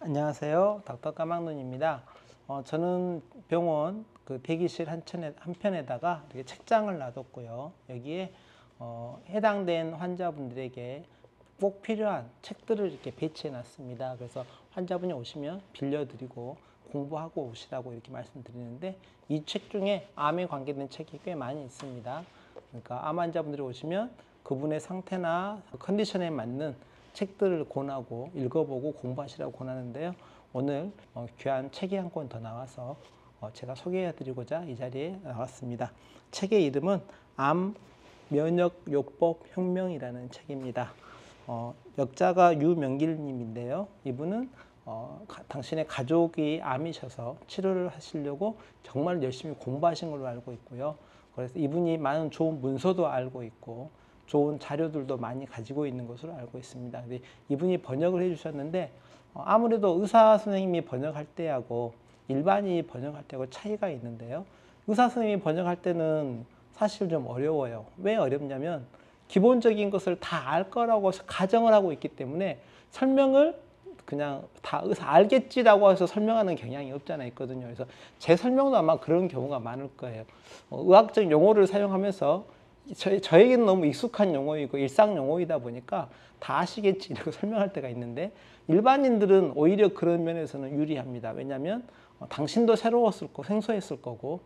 안녕하세요. 닥터 까막눈입니다. 저는 병원 대기실 한편에다가 이렇게 책장을 놔뒀고요. 여기에 해당된 환자분들에게 꼭 필요한 책들을 이렇게 배치해 놨습니다. 그래서 환자분이 오시면 빌려드리고 공부하고 오시라고 이렇게 말씀드리는데, 이 책 중에 암에 관계된 책이 꽤 많이 있습니다. 그러니까 암 환자분들이 오시면 그분의 상태나 컨디션에 맞는 책들을 권하고 읽어보고 공부하시라고 권하는데요. 오늘 귀한 책이 한 권 더 나와서 제가 소개해드리고자 이 자리에 나왔습니다. 책의 이름은 암 면역요법 혁명이라는 책입니다. 역자가 유명길님인데요. 이분은 당신의 가족이 암이셔서 치료를 하시려고 정말 열심히 공부하신 걸로 알고 있고요. 그래서 이분이 많은 좋은 문서도 알고 있고 좋은 자료들도 많이 가지고 있는 것으로 알고 있습니다. 근데 이분이 번역을 해주셨는데, 아무래도 의사 선생님이 번역할 때하고 일반인이 번역할 때하고 차이가 있는데요. 의사 선생님이 번역할 때는 사실 좀 어려워요. 왜 어렵냐면 기본적인 것을 다 알 거라고 가정을 하고 있기 때문에 설명을 그냥 다 의사 알겠지라고 해서 설명하는 경향이 없잖아요. 있거든요. 그래서 제 설명도 아마 그런 경우가 많을 거예요. 의학적 용어를 사용하면서 저에게는 너무 익숙한 용어이고 일상 용어이다 보니까 다 아시겠지 이렇게 설명할 때가 있는데, 일반인들은 오히려 그런 면에서는 유리합니다. 왜냐하면 당신도 새로웠을 거고 생소했을 거고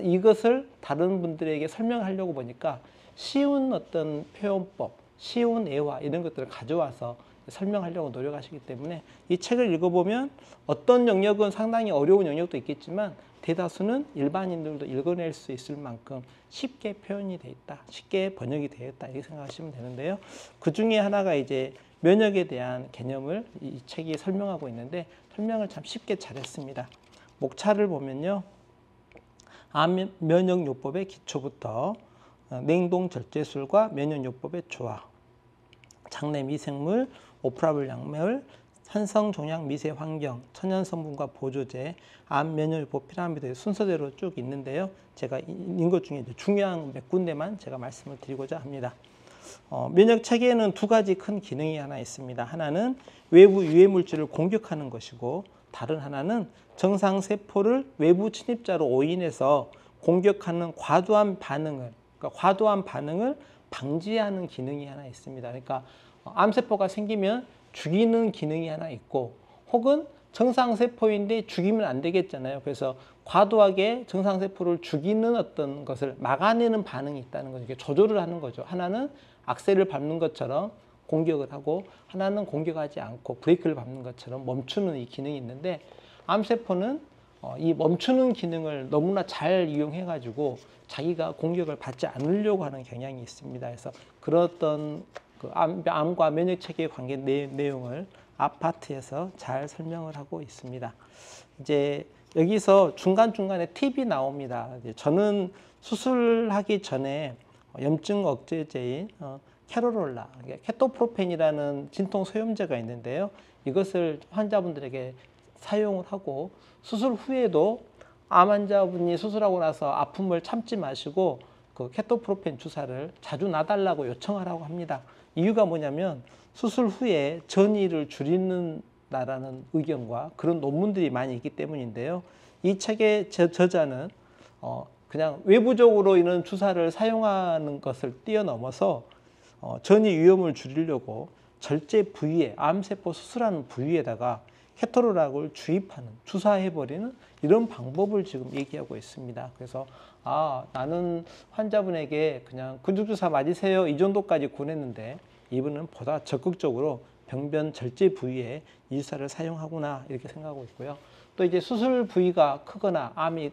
이것을 다른 분들에게 설명하려고 보니까 쉬운 어떤 표현법, 쉬운 애화 이런 것들을 가져와서 설명하려고 노력하시기 때문에 이 책을 읽어보면 어떤 영역은 상당히 어려운 영역도 있겠지만 대다수는 일반인들도 읽어낼 수 있을 만큼 쉽게 표현이 되어 있다, 쉽게 번역이 되어 있다 이렇게 생각하시면 되는데요. 그 중에 하나가 이제 면역에 대한 개념을 이 책이 설명하고 있는데, 설명을 참 쉽게 잘했습니다. 목차를 보면요, 암 면역요법의 기초부터 냉동 절제술과 면역요법의 조화, 장내 미생물, 오프라블 약물, 산성 종양 미세 환경, 천연 성분과 보조제, 암 면역요법 피라미드 순서대로 쭉 있는데요. 제가 읽은 것 중에 중요한 몇 군데만 제가 말씀을 드리고자 합니다. 면역 체계에는 두 가지 큰 기능이 하나 있습니다. 하나는 외부 유해 물질을 공격하는 것이고, 다른 하나는 정상 세포를 외부 침입자로 오인해서 공격하는 과도한 반응을 방지하는 기능이 하나 있습니다. 그러니까 암세포가 생기면 죽이는 기능이 하나 있고, 혹은 정상세포인데 죽이면 안 되겠잖아요. 그래서 과도하게 정상세포를 죽이는 어떤 것을 막아내는 반응이 있다는 거죠. 이게 조절을 하는 거죠. 하나는 악셀을 밟는 것처럼 공격을 하고, 하나는 공격하지 않고 브레이크를 밟는 것처럼 멈추는 이 기능이 있는데, 암세포는 이 멈추는 기능을 너무나 잘 이용해가지고 자기가 공격을 받지 않으려고 하는 경향이 있습니다. 그래서 그런 암과 면역 체계의 관계 내용을 앞파트에서 잘 설명을 하고 있습니다. 이제 여기서 중간중간에 팁이 나옵니다. 저는 수술하기 전에 염증 억제제인 캐로롤라, 케토프로펜이라는 진통 소염제가 있는데요. 이것을 환자분들에게 사용을 하고, 수술 후에도 암 환자분이 수술하고 나서 아픔을 참지 마시고 그 케토프로펜 주사를 자주 놔달라고 요청하라고 합니다. 이유가 뭐냐면 수술 후에 전이를 줄이는다라는 의견과 그런 논문들이 많이 있기 때문인데요. 이 책의 저자는 그냥 외부적으로 이런 주사를 사용하는 것을 뛰어넘어서 전이 위험을 줄이려고 절제 부위에, 암세포 수술하는 부위에다가 케토로락을 주입하는, 주사해버리는 이런 방법을 지금 얘기하고 있습니다. 그래서 나는 환자분에게 그냥 근육주사 맞으세요 이 정도까지 권했는데, 이분은 보다 적극적으로 병변 절제 부위에 이 주사를 사용하구나 이렇게 생각하고 있고요. 또 이제 수술 부위가 크거나 암이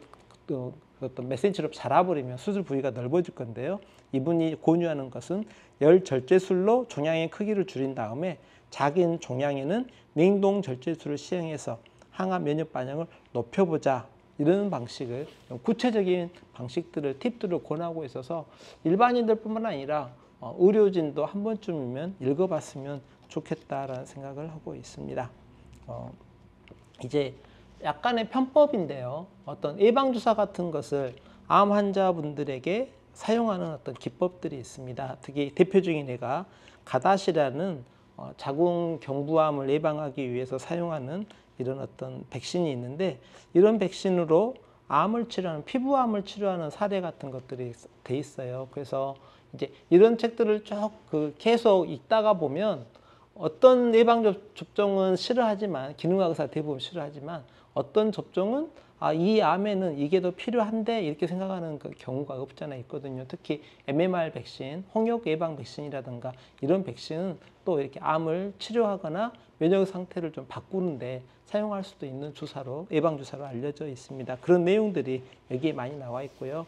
어떤 몇 센치로 자라버리면 수술 부위가 넓어질 건데요. 이분이 권유하는 것은 열 절제술로 종양의 크기를 줄인 다음에 작은 종양에는 냉동 절제술을 시행해서 항암 면역 반응을 높여보자, 이런 방식을, 구체적인 방식들을, 팁들을 권하고 있어서 일반인들뿐만 아니라 의료진도 한 번쯤이면 읽어봤으면 좋겠다라는 생각을 하고 있습니다. 이제 약간의 편법인데요. 어떤 예방주사 같은 것을 암 환자분들에게 사용하는 어떤 기법들이 있습니다. 특히 대표적인 예가 가다시라는 자궁경부암을 예방하기 위해서 사용하는 이런 어떤 백신이 있는데 이런 백신으로 암을 치료하는 피부암을 치료하는 사례 같은 것들이 돼 있어요. 그래서 이제 이런 책들을 쭉 계속 읽다가 보면 어떤 예방 접종은 싫어하지만 기능의학 의사 대부분 싫어하지만 어떤 접종은 이 암에는 이게 더 필요한데 이렇게 생각하는 그 경우가 없잖아 있거든요. 특히 MMR 백신, 홍역 예방 백신이라든가 이런 백신은 또 이렇게 암을 치료하거나 면역 상태를 좀 바꾸는데 사용할 수도 있는 주사로 예방 주사로 알려져 있습니다. 그런 내용들이 여기에 많이 나와 있고요.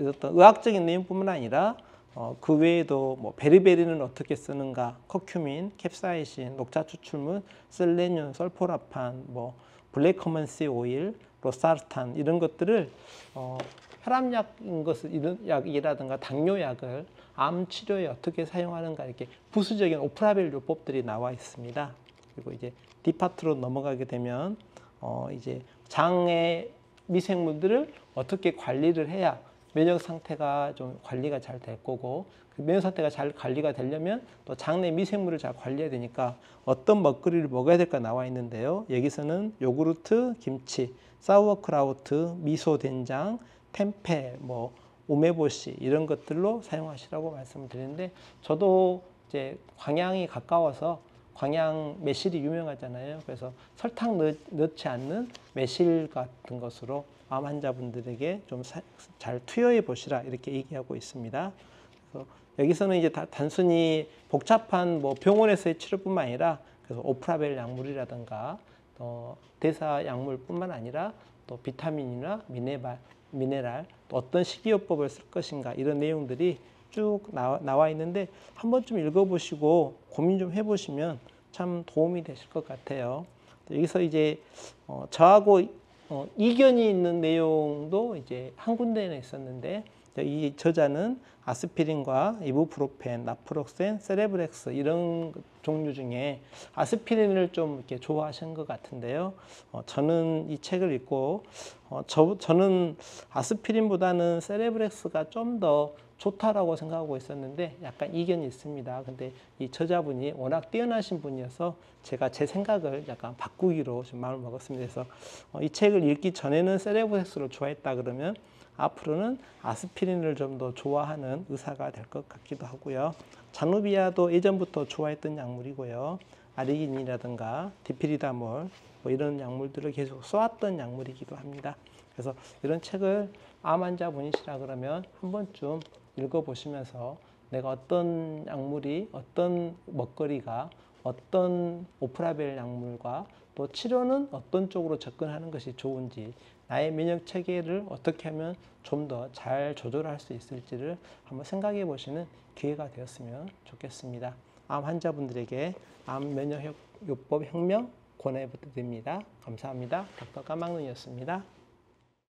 어떤 의학적인 내용뿐만 아니라 그 외에도 뭐 베리베리는 어떻게 쓰는가, 커큐민, 캡사이신, 녹차 추출물, 셀레늄, 설포라판, 뭐 블랙커먼씨 오일, 로사르탄 이런 것들을 혈압약인 것을 이런 약이라든가 당뇨약을 암 치료에 어떻게 사용하는가 이렇게 부수적인 오프라벨 요법들이 나와 있습니다. 그리고 이제 D파트로 넘어가게 되면 이제 장의 미생물들을 어떻게 관리를 해야 면역 상태가 좀 관리가 잘 될 거고 그 면역 상태가 잘 관리가 되려면 또 장내 미생물을 잘 관리해야 되니까 어떤 먹거리를 먹어야 될까 나와 있는데요. 여기서는 요구르트, 김치, 사우어크라우트, 미소 된장, 템페, 뭐 우메보시 이런 것들로 사용하시라고 말씀을 드리는데 저도 이제 광양이 가까워서 광양 매실이 유명하잖아요. 그래서 설탕 넣지 않는 매실 같은 것으로 암 환자분들에게 좀 잘 투여해 보시라 이렇게 얘기하고 있습니다. 그래서 여기서는 이제 단순히 복잡한 뭐 병원에서의 치료뿐만 아니라 그래서 오프라벨 약물이라든가 대사 약물뿐만 아니라 또 비타민이나 미네랄 또 어떤 식이요법을 쓸 것인가 이런 내용들이 쭉 나와 있는데 한 번쯤 읽어보시고 고민 좀 해보시면 참 도움이 되실 것 같아요. 여기서 이제 저하고 이견이 있는 내용도 이제 한 군데에 있었는데 이 저자는 아스피린과 이부프로펜, 나프록센, 세레브렉스 이런 종류 중에 아스피린을 좀 이렇게 좋아하시는 것 같은데요. 저는 이 책을 읽고 저는 아스피린보다는 세레브렉스가 좀 더 좋다라고 생각하고 있었는데 약간 이견이 있습니다. 근데 이 저자분이 워낙 뛰어나신 분이어서 제가 제 생각을 약간 바꾸기로 좀 마음을 먹었습니다. 그래서 이 책을 읽기 전에는 세레브렉스를 좋아했다 그러면 앞으로는 아스피린을 좀 더 좋아하는 의사가 될 것 같기도 하고요. 자누비아도 예전부터 좋아했던 약물이고요. 아르기닌이라든가 디피리다몰 뭐 이런 약물들을 계속 써왔던 약물이기도 합니다. 그래서 이런 책을 암 환자분이시라 그러면 한 번쯤 읽어보시면서 내가 어떤 약물이 어떤 먹거리가 어떤 오프라벨 약물과 또 치료는 어떤 쪽으로 접근하는 것이 좋은지 나의 면역 체계를 어떻게 하면 좀 더 잘 조절할 수 있을지를 한번 생각해 보시는 기회가 되었으면 좋겠습니다. 암 환자분들에게 암 면역요법 혁명 권해드립니다. 감사합니다. 닥터 까막눈이었습니다.